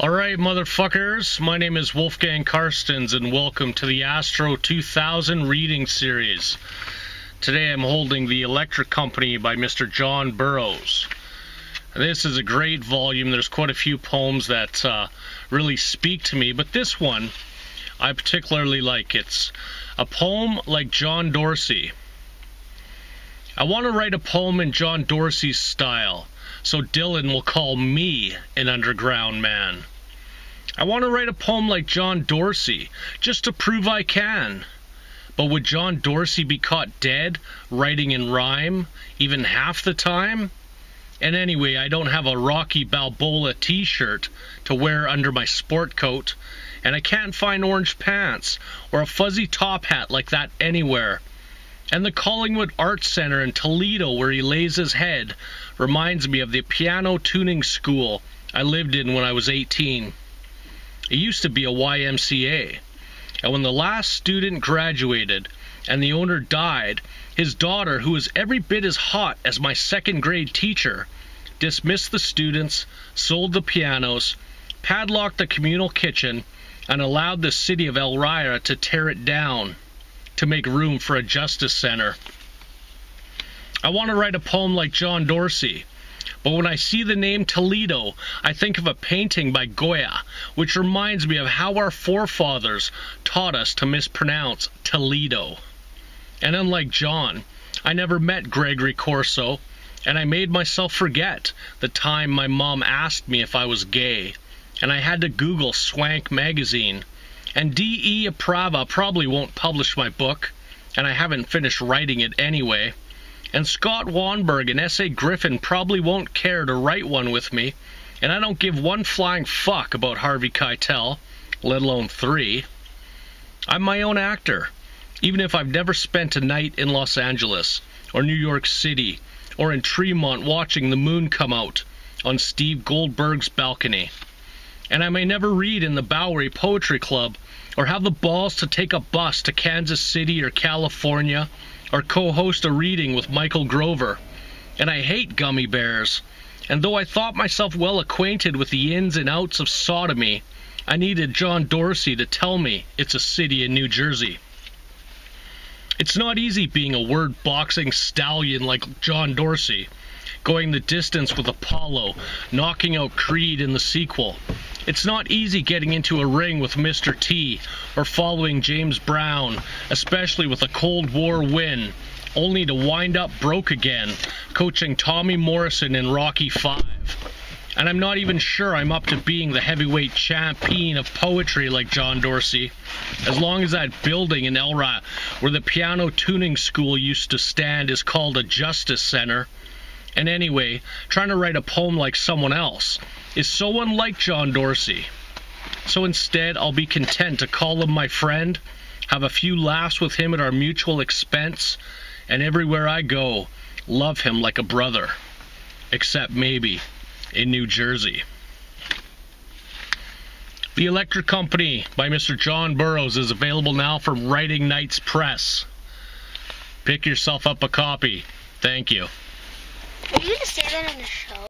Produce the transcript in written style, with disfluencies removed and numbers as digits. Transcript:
Alright, motherfuckers, my name is Wolfgang Carstens, and welcome to the Astro 2000 reading series. Today I'm holding The Electric Company by Mr. John Burroughs. This is a great volume. There's quite a few poems that really speak to me, but this one I particularly like. It's a poem like John Dorsey. I want to write a poem in John Dorsey's style, so Dylan will call me an underground man. I want to write a poem like John Dorsey, just to prove I can. But would John Dorsey be caught dead, writing in rhyme, even half the time? And anyway, I don't have a Rocky Balboa t-shirt to wear under my sport coat, and I can't find orange pants or a fuzzy top hat like that anywhere. And the Collingwood Arts Center in Toledo, where he lays his head, reminds me of the piano tuning school I lived in when I was 18. It used to be a YMCA, and when the last student graduated and the owner died, his daughter, who was every bit as hot as my second-grade teacher, dismissed the students, sold the pianos, padlocked the communal kitchen, and allowed the city of Elmira to tear it down to make room for a justice center. I want to write a poem like John Dorsey, but when I see the name Toledo, I think of a painting by Goya, which reminds me of how our forefathers taught us to mispronounce Toledo. And unlike John, I never met Gregory Corso, and I made myself forget the time my mom asked me if I was gay, and I had to Google Swank magazine. And D.E. Aprava probably won't publish my book, and I haven't finished writing it anyway. And Scott Wanberg and S.A. Griffin probably won't care to write one with me, and I don't give one flying fuck about Harvey Keitel, let alone 3. I'm my own actor, even if I've never spent a night in Los Angeles, or New York City, or in Tremont watching the moon come out on Steve Goldberg's balcony. And I may never read in the Bowery Poetry Club, or have the balls to take a bus to Kansas City or California, or co-host a reading with Michael Grover. And I hate gummy bears. And though I thought myself well acquainted with the ins and outs of sodomy, I needed John Dorsey to tell me it's a city in New Jersey. It's not easy being a word-boxing stallion like John Dorsey, going the distance with Apollo, knocking out Creed in the sequel. It's not easy getting into a ring with Mr. T, or following James Brown, especially with a Cold War win, only to wind up broke again, coaching Tommy Morrison in Rocky V. And I'm not even sure I'm up to being the heavyweight champion of poetry like John Dorsey, as long as that building in Elmira where the piano tuning school used to stand is called a justice center. And anyway, trying to write a poem like someone else is so unlike John Dorsey. So instead, I'll be content to call him my friend, have a few laughs with him at our mutual expense, and everywhere I go, love him like a brother. Except maybe in New Jersey. The Electric Company by Mr. John Burroughs is available now from Writing Nights Press. Pick yourself up a copy. Thank you. Are you going to say that in the show?